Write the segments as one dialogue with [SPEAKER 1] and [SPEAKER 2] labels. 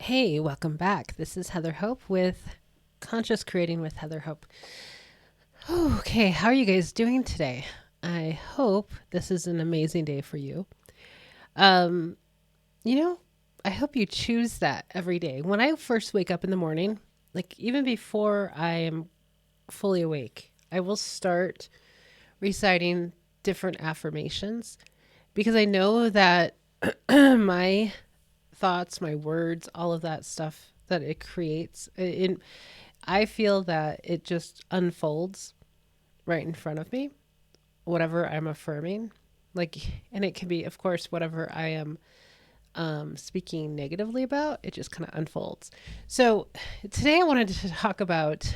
[SPEAKER 1] Hey, welcome back. This is Heather Hope with Conscious Creating with Heather Hope. Okay, how are you guys doing today? I hope this is an amazing day for you. Um, you know, I hope you choose that every day. When I first wake up in the morning, like even before I am fully awake, I will start reciting different affirmations because I know that my thoughts, my words, all of that stuff that it creates, I feel that it just unfolds right in front of me, whatever I'm affirming. Like, and it can be, of course, whatever I am speaking negatively about, it just kind of unfolds. So today I wanted to talk about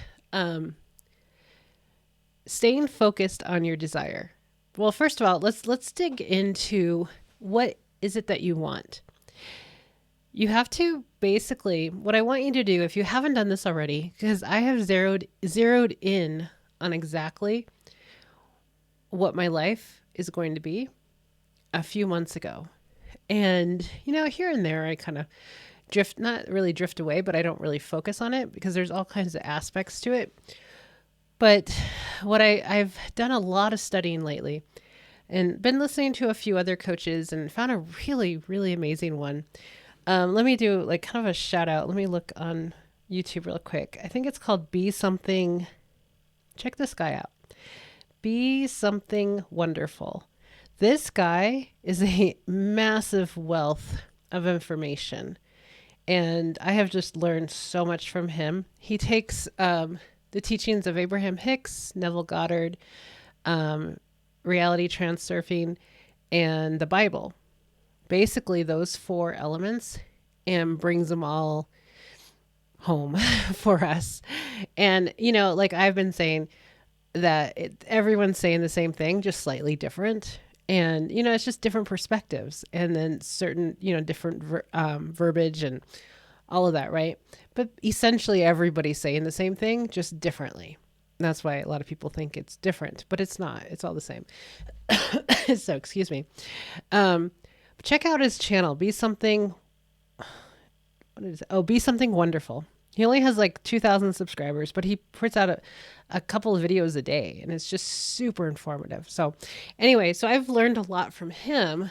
[SPEAKER 1] staying focused on your desire. Well, first of all, let's dig into what is it that you want. You have to basically, what I want you to do, if you haven't done this already, because I have zeroed in on exactly what my life is going to be a few months ago. And, here and there, I kind of not really drift away, but I don't really focus on it because there's all kinds of aspects to it. But what I've done a lot of studying lately and been listening to a few other coaches and found a really, really amazing one. Let me do like kind of a shout out. Let me look on YouTube real quick. I think it's called Be Something. Check this guy out. Be Something Wonderful. This guy is a massive wealth of information. And I have just learned so much from him. He takes the teachings of Abraham Hicks, Neville Goddard, reality transurfing, and the Bible. Basically those four elements, and brings them all home for us. And, like I've been saying that everyone's saying the same thing, just slightly different. And, it's just different perspectives and then certain, different verbiage and all of that, right? But essentially everybody's saying the same thing, just differently. That's why a lot of people think it's different, but it's not. It's all the same. So, excuse me. Check out his channel. Be Something. What is it? Oh, Be Something Wonderful. He only has like 2,000 subscribers, but he puts out a couple of videos a day, and it's just super informative. So, anyway, so I've learned a lot from him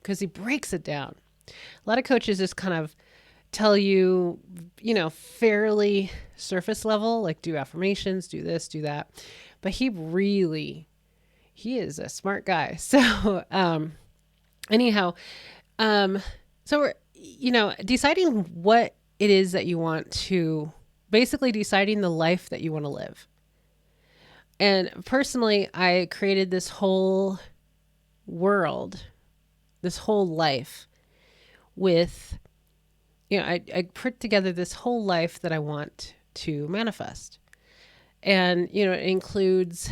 [SPEAKER 1] because he breaks it down. A lot of coaches just kind of tell you, fairly surface level, like do affirmations, do this, do that. But he is a smart guy. So, anyhow, so we're, deciding what it is that you want to, basically deciding the life that you want to live. And personally, I created this whole world, this whole life with, I put together this whole life that I want to manifest. And, it includes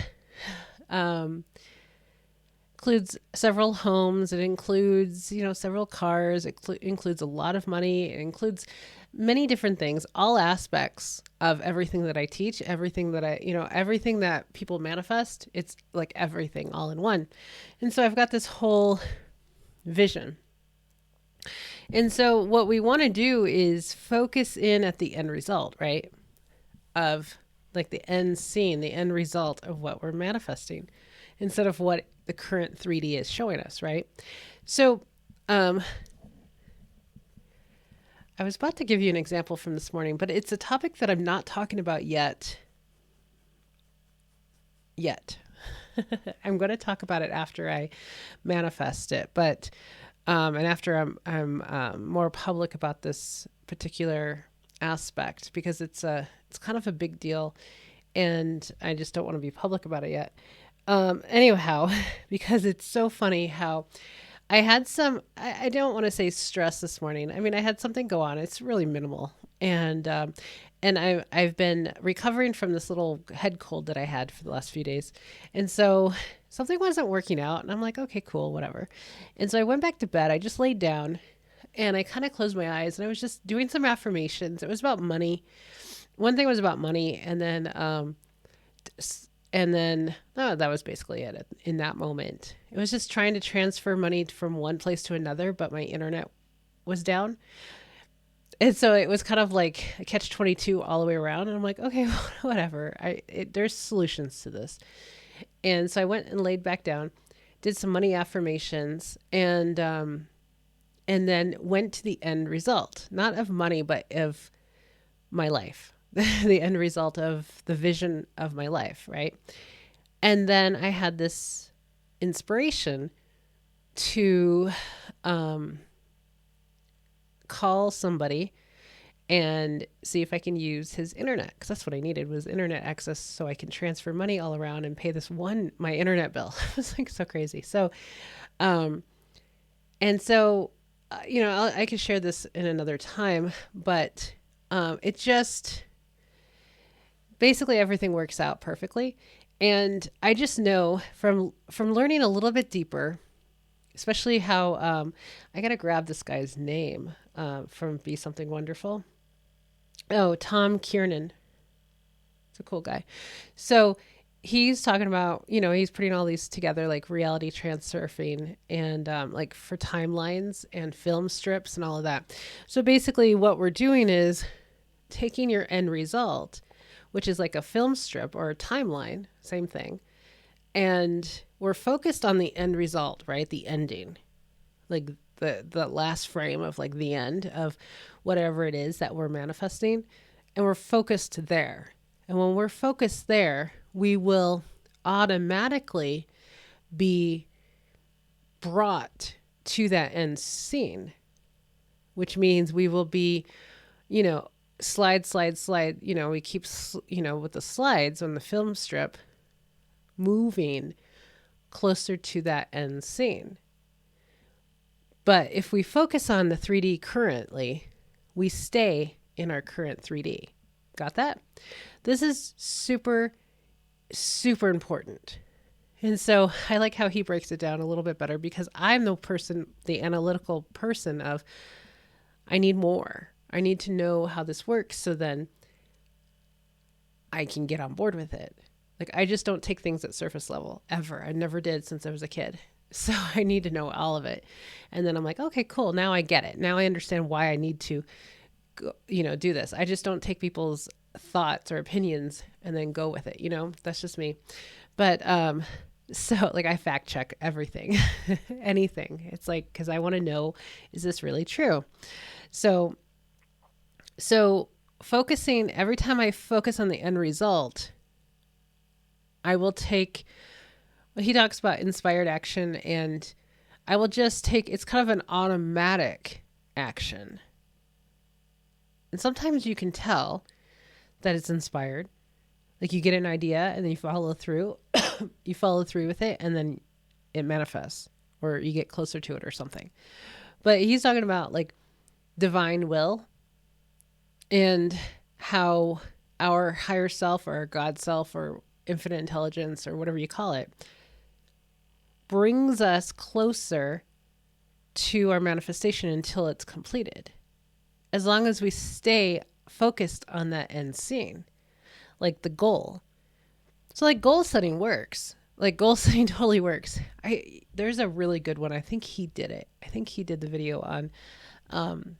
[SPEAKER 1] several homes. It includes, several cars. It includes a lot of money. It includes many different things, all aspects of everything that I teach, everything that everything that people manifest. It's like everything all in one. And so I've got this whole vision. And so what we want to do is focus in at the end result, right? Of like the end scene, the end result of what we're manifesting instead of what the current 3D is showing us, right? So, I was about to give you an example from this morning, but it's a topic that I'm not talking about yet. I'm going to talk about it after I manifest it, but and after I'm more public about this particular aspect, because it's kind of a big deal, and I just don't want to be public about it yet. Anyhow, because it's so funny how I had I don't want to say stress this morning. I mean, I had something go on. It's really minimal. And I've been recovering from this little head cold that I had for the last few days. And so something wasn't working out, and I'm like, okay, cool, whatever. And so I went back to bed. I just laid down and I kind of closed my eyes, and I was just doing some affirmations. It was about money. One thing was about money, and then that was basically it in that moment. It was just trying to transfer money from one place to another, but my internet was down. And so it was kind of like a catch 22 all the way around. And I'm like, okay, whatever. There's solutions to this. And so I went and laid back down, did some money affirmations, and then went to the end result, not of money, but of my life, the end result of the vision of my life, right? And then I had this inspiration to call somebody and see if I can use his internet, because that's what I needed, was internet access so I can transfer money all around and pay my internet bill. It was like so crazy. So, and so, I could share this in another time, but it just basically everything works out perfectly. And I just know from learning a little bit deeper, especially how I got to grab this guy's name from Be Something Wonderful. Oh, Tom Kiernan. It's a cool guy. So he's talking about, he's putting all these together, like reality transurfing and like for timelines and film strips and all of that. So basically what we're doing is taking your end result, which is like a film strip or a timeline, same thing. And we're focused on the end result, right? The ending, like the last frame of like the end of whatever it is that we're manifesting. And we're focused there. And when we're focused there, we will automatically be brought to that end scene, which means we will be, slide, we keep, with the slides on the film strip, moving closer to that end scene. But if we focus on the 3D currently, we stay in our current 3D. Got that? This is super, super important. And so I like how he breaks it down a little bit better, because I'm the analytical person of, I need more. I need to know how this works so then I can get on board with it. Like, I just don't take things at surface level ever. I never did since I was a kid. So I need to know all of it. And then I'm like, okay, cool. Now I get it. Now I understand why I need to do this. I just don't take people's thoughts or opinions and then go with it. That's just me. But, so like I fact check everything, anything. It's like, cause I want to know, is this really true? So focusing, every time I focus on the end result, I will take, he talks about inspired action, and I will just take, it's kind of an automatic action. And sometimes you can tell that it's inspired. Like you get an idea and then you follow through, with it, and then it manifests, or you get closer to it or something. But he's talking about like divine will and how our higher self or God self or infinite intelligence or whatever you call it brings us closer to our manifestation until it's completed. As long as we stay focused on that end scene, like the goal. So like goal setting works. Like goal setting totally works. There's a really good one. I think he did it. I think he did the video on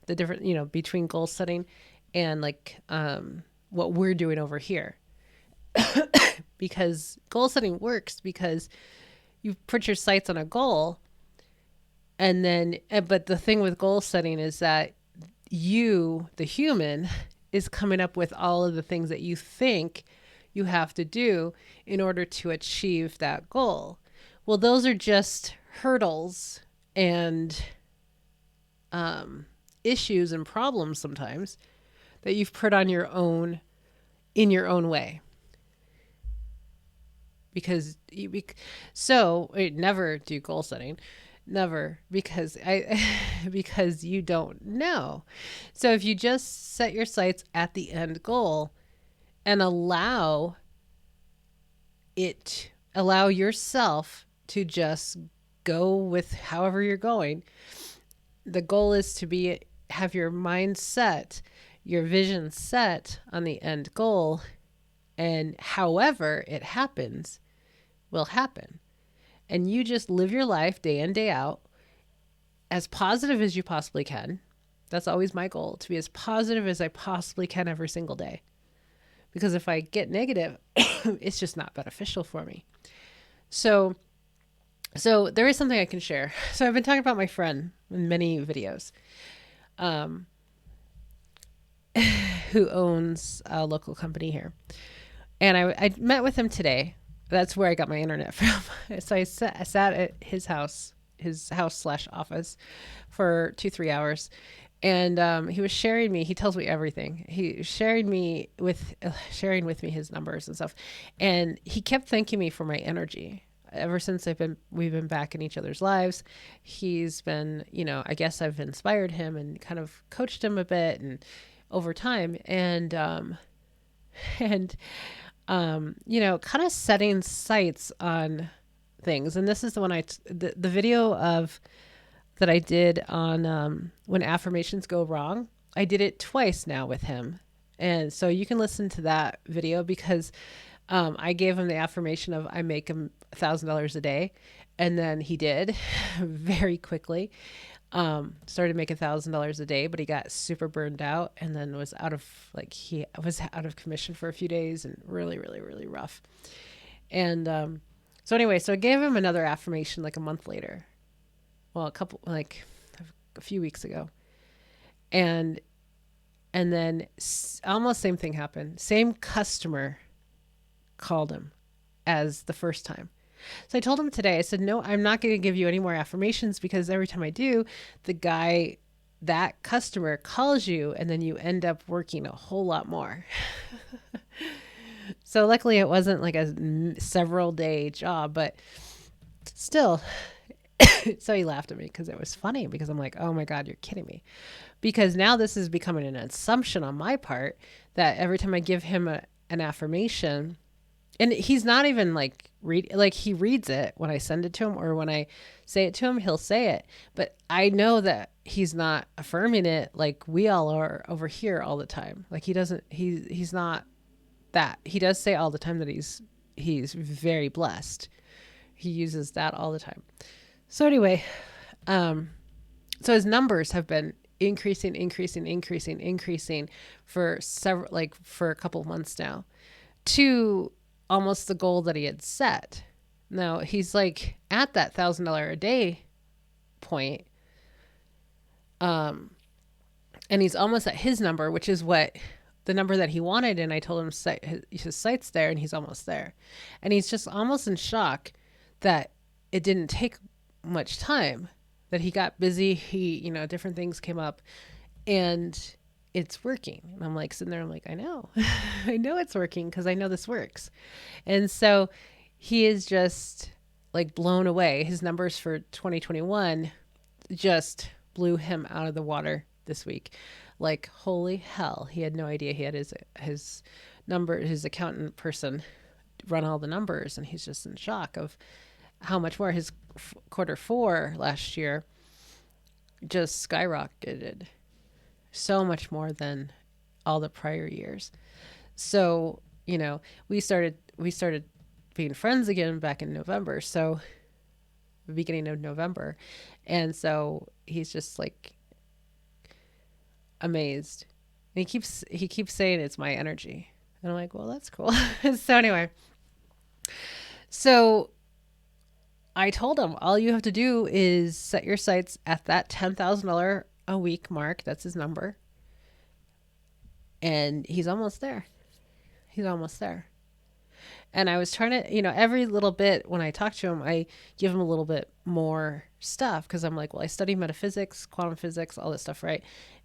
[SPEAKER 1] the different, between goal setting and like what we're doing over here. Because goal setting works because you put your sights on a goal, and then, but the thing with goal setting is that you, the human, is coming up with all of the things that you think you have to do in order to achieve that goal. Well, those are just hurdles and issues and problems sometimes that you've put on your own, in your own way. Because never do goal setting. Never, because because you don't know. So if you just set your sights at the end goal and allow yourself to just go with however you're going. The goal is to have your mind set, your vision set on the end goal, and however it happens will happen. And you just live your life day in, day out as positive as you possibly can. That's always my goal, to be as positive as I possibly can every single day. Because if I get negative, it's just not beneficial for me. So, so there is something I can share. So I've been talking about my friend in many videos, um, who owns a local company here. And I met with him today. That's where I got my internet from. So I sat at his house slash office for 2, 3 hours. And he was sharing me. He tells me everything. He was sharing with me his numbers and stuff. And he kept thanking me for my energy. Ever since we've been back in each other's lives, he's been, I guess I've inspired him and kind of coached him a bit and over time. And kind of setting sights on things. And this is the one the video of that I did on when affirmations go wrong. I did it twice now with him. And so you can listen to that video because I gave him the affirmation of I make him $1,000 a day. And then he did very quickly. Started making $1,000 a day, but he got super burned out and then he was out of commission for a few days and really, really, really rough. And so anyway, so I gave him another affirmation like a month later. Well, a few weeks ago. And then almost same thing happened. Same customer called him as the first time. So I told him today, I said, no, I'm not going to give you any more affirmations because every time I do, that customer calls you and then you end up working a whole lot more. So luckily it wasn't like a several day job, but still. So he laughed at me because it was funny because I'm like, oh my God, you're kidding me. Because now this is becoming an assumption on my part that every time I give him an affirmation, and he's not even he reads it when I send it to him or when I say it to him, he'll say it. But I know that he's not affirming it like we all are over here all the time. Like he's not that. He does say all the time that he's very blessed. He uses that all the time. So anyway, so his numbers have been increasing for for a couple of months now to almost the goal that he had set. Now he's like at that $1,000 a day point. And he's almost at his number, which is the number that he wanted. And I told him his site's there and he's almost there. And he's just almost in shock that it didn't take much time, that he got busy. He, different things came up and it's working. And I'm like sitting there, I'm like, I know, I know it's working because I know this works. And so he is just like blown away. His numbers for 2021 just blew him out of the water this week. Like, holy hell. He had no idea. He had his accountant person run all the numbers and he's just in shock of how much more his Q4 last year just skyrocketed so much more than all the prior years. So, we started being friends again back in November. So the beginning of November. And so he's just like amazed. And he keeps saying it's my energy. And I'm like, well, that's cool. So anyway, so I told him all you have to do is set your sights at that $10,000 a week mark. That's his number. And he's almost there. He's almost there. And I was trying to, every little bit when I talk to him, I give him a little bit more stuff because I'm like, well, I study metaphysics, quantum physics, all this stuff, right?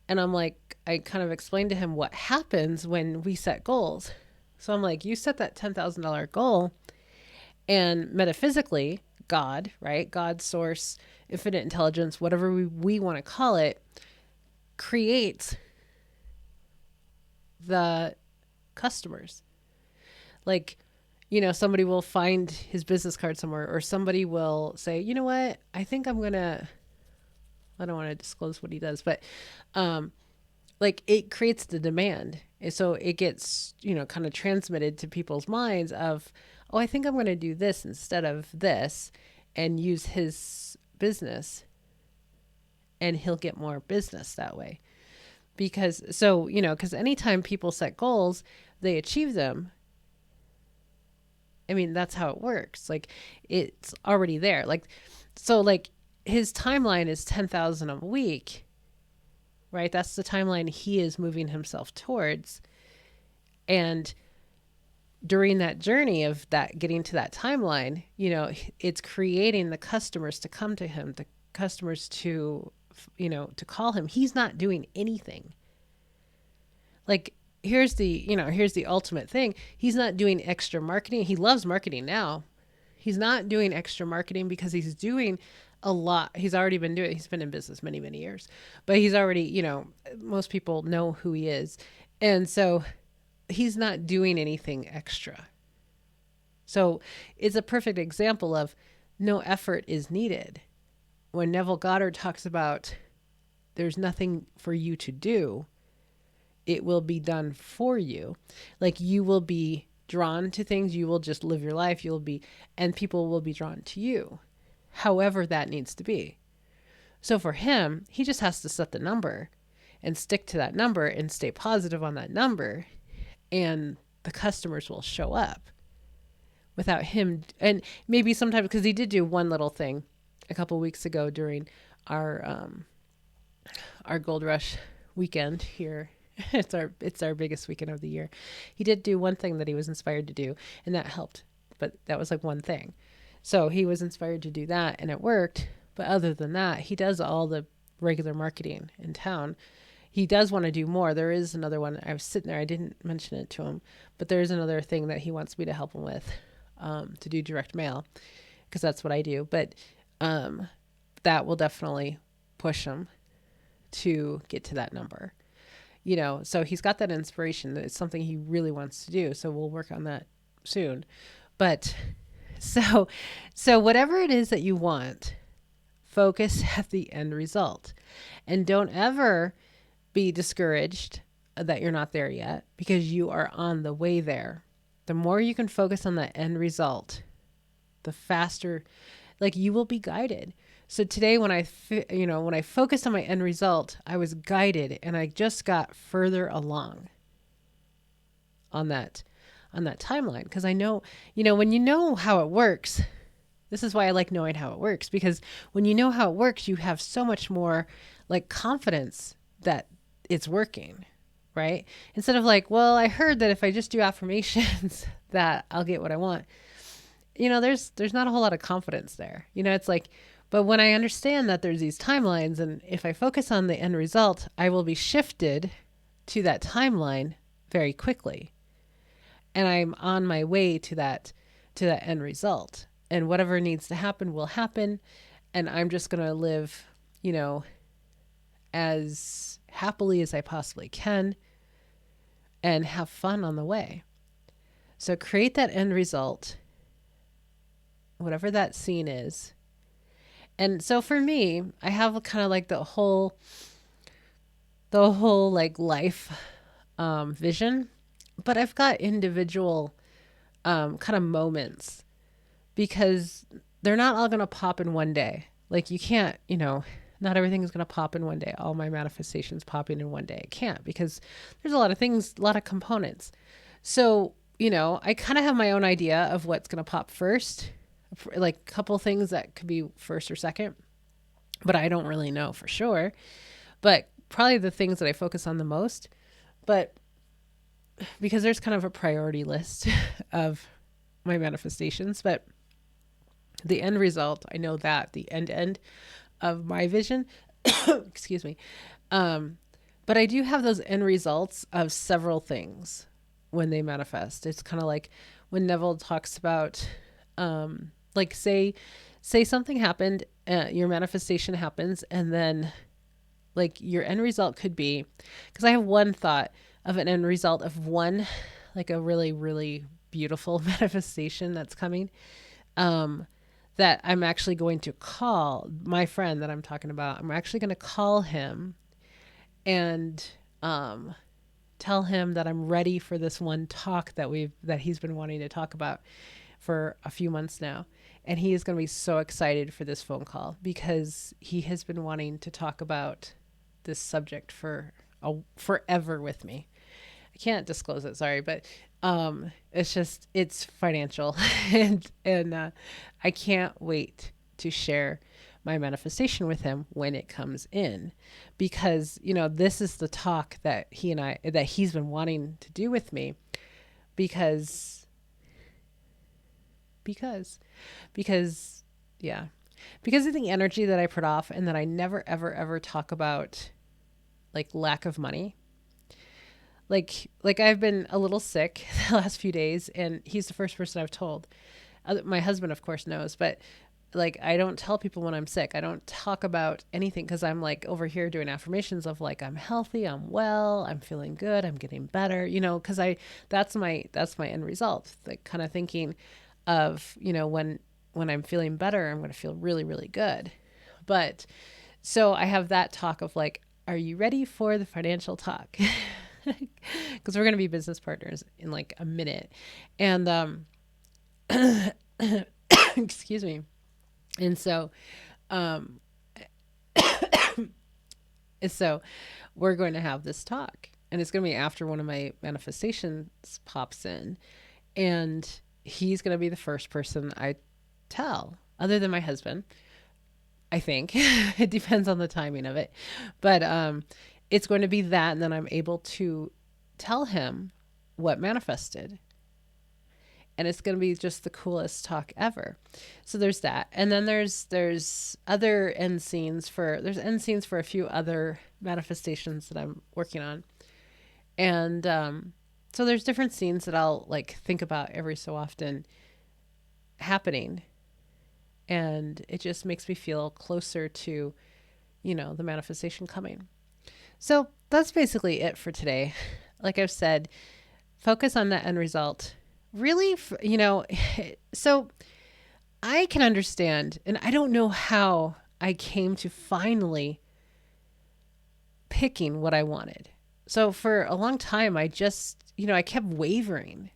[SPEAKER 1] And I'm like, I kind of explained to him what happens when we set goals. So I'm like, you set that $10,000 goal and metaphysically, God, right? God, source, infinite intelligence, whatever we want to call it, creates the customers. Like, somebody will find his business card somewhere or somebody will say, you know what? I think I don't want to disclose what he does, but it creates the demand. And so it gets, kind of transmitted to people's minds of, oh, I think I'm going to do this instead of this and use his business and he'll get more business that way. because anytime people set goals, they achieve them. I mean, that's how it works. Like, it's already there. Like his timeline is 10,000 a week, right? That's the timeline he is moving himself towards. And during that journey of that getting to that timeline, it's creating the customers to come to him, the customers to call him. He's not doing anything. Like, here's the ultimate thing. He's not doing extra marketing. He loves marketing now. He's not doing extra marketing because he's doing a lot. He's already been doing it. He's been in business many, many years, but he's already, most people know who he is. And so he's not doing anything extra. So it's a perfect example of no effort is needed. When Neville Goddard talks about there's nothing for you to do, it will be done for you. Like, you will be drawn to things. You will just live your life. And people will be drawn to you, however that needs to be. So for him, he just has to set the number and stick to that number and stay positive on that number. And the customers will show up without him. And maybe sometimes, because he did do one little thing a couple weeks ago during our Gold Rush weekend here. It's our biggest weekend of the year. He did do one thing that he was inspired to do, and that helped. But that was like one thing. So he was inspired to do that, and it worked. But other than that, he does all the regular marketing in town. He does want to do more. There is another one. I was sitting there. I didn't mention it to him, but there is another thing that he wants me to help him with, to do direct mail, because that's what I do. But that will definitely push him to get to that number. So he's got that inspiration. That it's something he really wants to do. So we'll work on that soon. But so whatever it is that you want, focus at the end result, and don't ever be discouraged that you're not there yet, because you are on the way there. The more you can focus on that end result, the faster, like, you will be guided. So today when I focused on my end result, I was guided, and I just got further along on that timeline. Because I know, when you know how it works, this is why I like knowing how it works, because when you know how it works, you have so much more like confidence that it's working, right? Instead of like, well, I heard that if I just do affirmations that I'll get what I want. There's not a whole lot of confidence there. It's like, but when I understand that there's these timelines, and if I focus on the end result, I will be shifted to that timeline very quickly. And I'm on my way to that end result. And whatever needs to happen will happen. And I'm just going to live, as happily as I possibly can, and have fun on the way. So create that end result, whatever that scene is. And so for me, I have kind of like the whole like life vision, but I've got individual kind of moments, because they're not all going to pop in one day. Like, you can't, not everything is going to pop in one day. All my manifestations popping in one day. It can't, because there's a lot of things, a lot of components. So, I kind of have my own idea of what's going to pop first, like a couple things that could be first or second, but I don't really know for sure. But probably the things that I focus on the most, but because there's kind of a priority list of my manifestations, but the end result, I know that the end of my vision, excuse me. But I do have those end results of several things when they manifest. It's kind of like when Neville talks about, like say something happened, your manifestation happens, and then like your end result could be, because I have one thought of an end result of one, like a really, really beautiful manifestation that's coming, that I'm actually going to call my friend that I'm talking about. I'm actually going to call him and tell him that I'm ready for this one talk that he's been wanting to talk about for a few months now. And he is going to be so excited for this phone call, because he has been wanting to talk about this subject for forever with me. I can't disclose it, sorry, but it's just it's financial, and I can't wait to share my manifestation with him when it comes in, because this is the talk that he's been wanting to do with me, because because because yeah, because of the energy that I put off, and that I never ever ever talk about like lack of money. Like I've been a little sick the last few days, and he's the first person I've told. My husband of course knows, but like I don't tell people when I'm sick. I don't talk about anything, because I'm like over here doing affirmations of like I'm healthy, I'm well, I'm feeling good, I'm getting better, because that's my end result. Like kind of thinking of, when I'm feeling better, I'm going to feel really really good. But so I have that talk of like, are you ready for the financial talk? Because we're going to be business partners in like a minute. And excuse me. And um so we're going to have this talk, and it's going to be after one of my manifestations pops in, and he's going to be the first person I tell, other than my husband, I think. It depends on the timing of it. But it's going to be that, and then I'm able to tell him what manifested. And it's going to be just the coolest talk ever. So there's that. And then there's other there's end scenes for a few other manifestations that I'm working on. And so there's different scenes that I'll like think about every so often happening, and it just makes me feel closer to the manifestation coming. So that's basically it for today. Like I've said, focus on the end result. Really, so I can understand, and I don't know how I came to finally picking what I wanted. So for a long time, I just, I kept wavering.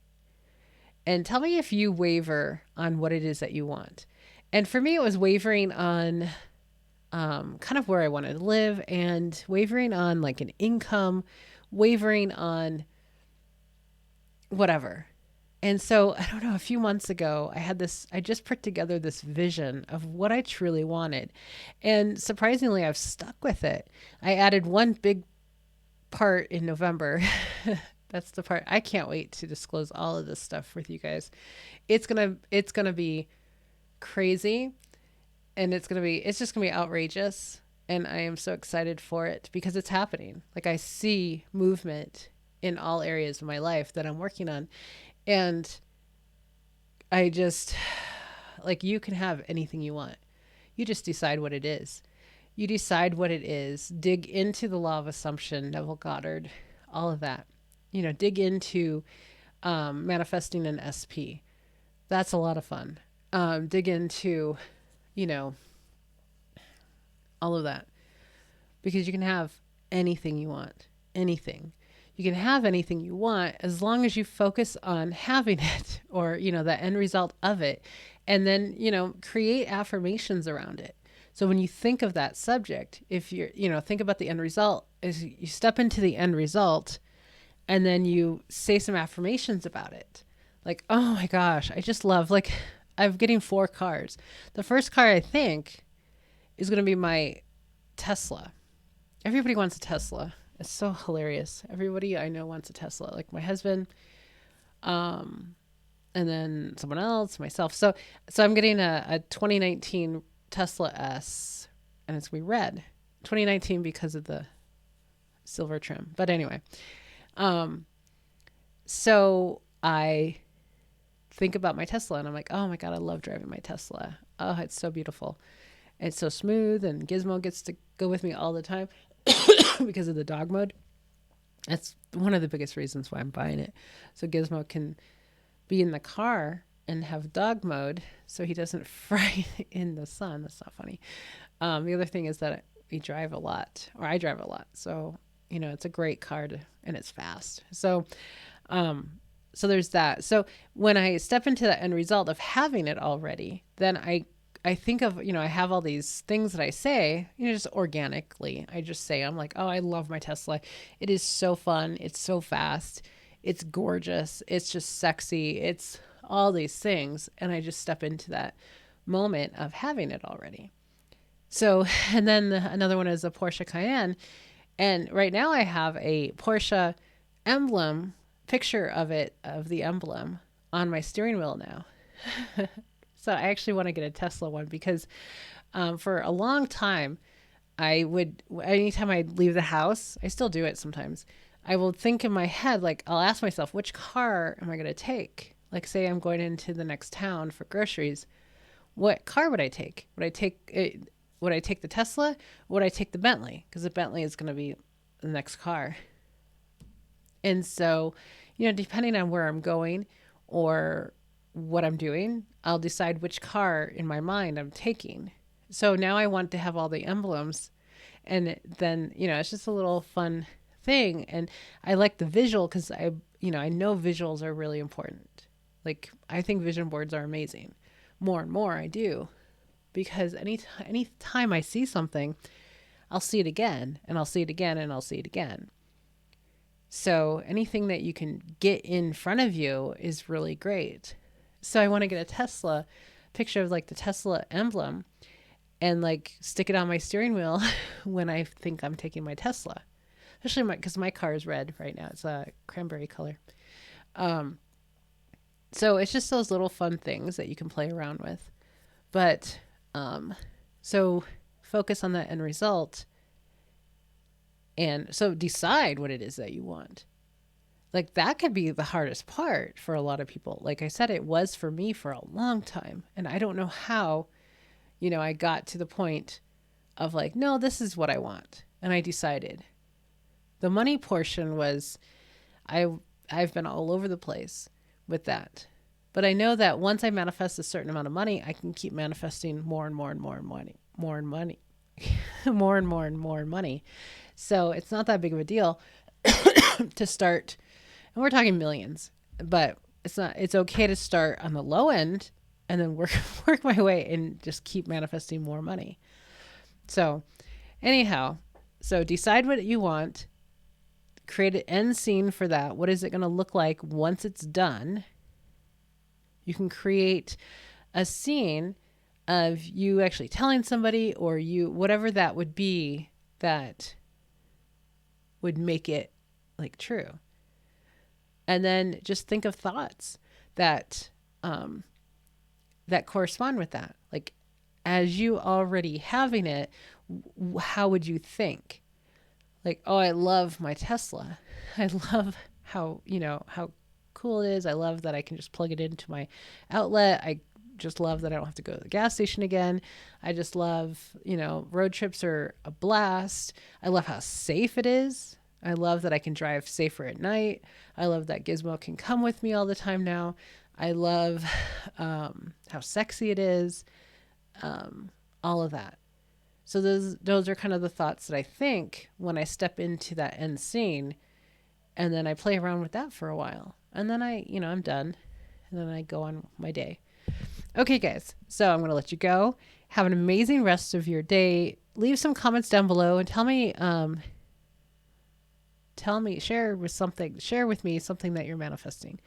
[SPEAKER 1] And tell me if you waver on what it is that you want. And for me, it was wavering on kind of where I wanted to live, and wavering on like an income, wavering on whatever. And so I don't know, a few months ago, I just put together this vision of what I truly wanted. And surprisingly, I've stuck with it. I added one big part in November. That's the part I can't wait to disclose all of this stuff with you guys. It's going to be crazy. And it's just gonna be outrageous, and I am so excited for it because it's happening. Like I see movement in all areas of my life that I'm working on, and I just like, you can have anything you want. You just decide what it is. You decide what it is. Dig into the law of assumption, Neville Goddard, all of that. Dig into manifesting an SP. That's a lot of fun. Dig into all of that, because you can have anything you want. Anything. You can have anything you want as long as you focus on having it, or the end result of it, and then create affirmations around it. So when you think of that subject, if you're think about the end result, is you step into the end result, and then you say some affirmations about it, like, oh my gosh, I just love, like, I'm getting 4 cars. The first car I think is going to be my Tesla. Everybody wants a Tesla. It's so hilarious. Everybody I know wants a Tesla, like my husband, and then someone else, myself. So I'm getting a 2019 Tesla S, and it's going to be red. 2019 because of the silver trim. But anyway, so I think about my Tesla, and I'm like, oh my God, I love driving my Tesla. Oh, it's so beautiful. It's so smooth, and Gizmo gets to go with me all the time because of the dog mode. That's one of the biggest reasons why I'm buying it. So Gizmo can be in the car and have dog mode so he doesn't fry in the sun. That's not funny. The other thing is that we drive a lot, or I drive a lot. So, it's a great car and it's fast. So there's that. So when I step into the end result of having it already, then I I think of, I have all these things that I say, just organically. I just say, I'm like, oh, I love my Tesla. It is so fun. It's so fast. It's gorgeous. It's just sexy. It's all these things. And I just step into that moment of having it already. So, and then another one is a Porsche Cayenne. And right now I have a Porsche emblem, picture of it, of the emblem on my steering wheel now. So I actually want to get a Tesla one because for a long time, anytime I leave the house, I still do it sometimes. I will think in my head, like, I'll ask myself, which car am I going to take? Like, say I'm going into the next town for groceries. What car would I take? Would I take it? Would I take the Tesla? Would I take the Bentley? Because the Bentley is going to be the next car. And so, depending on where I'm going or what I'm doing, I'll decide which car in my mind I'm taking. So now I want to have all the emblems. And then, it's just a little fun thing. And I like the visual because I know visuals are really important. Like, I think vision boards are amazing. More and more I do. Because any time I see something, I'll see it again, and I'll see it again, and I'll see it again. So anything that you can get in front of you is really great. So I want to get a Tesla picture of like the Tesla emblem and like stick it on my steering wheel when I think I'm taking my Tesla, especially because my car is red right now. It's a cranberry color. So it's just those little fun things that you can play around with. But so focus on that end result. And so decide what it is that you want. Like that could be the hardest part for a lot of people. Like I said, it was for me for a long time. And I don't know how, I got to the point of like, no, this is what I want. And I decided. The money portion was, I've been all over the place with that. But I know that once I manifest a certain amount of money, I can keep manifesting more and more and more money, more and money, more and more and more money. So it's not that big of a deal to start. And we're talking millions, but it's okay to start on the low end and then work my way and just keep manifesting more money. So anyhow, so decide what you want, create an end scene for that. What is it going to look like once it's done? You can create a scene of you actually telling somebody or you, whatever that would be that would make it like true. And then just think of thoughts that, that correspond with that. Like as you already having it, how would you think? Like, oh, I love my Tesla. I love how cool it is. I love that I can just plug it into my outlet. I just love that I don't have to go to the gas station again. I just love, road trips are a blast. I love how safe it is. I love that I can drive safer at night. I love that Gizmo can come with me all the time now. I love how sexy it is. All of that. So those are kind of the thoughts that I think when I step into that end scene, and then I play around with that for a while. And then I'm done. And then I go on my day. Okay, guys. So I'm going to let you go. Have an amazing rest of your day. Leave some comments down below and tell me, share with me something that you're manifesting.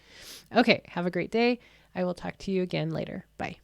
[SPEAKER 1] Okay. Have a great day. I will talk to you again later. Bye.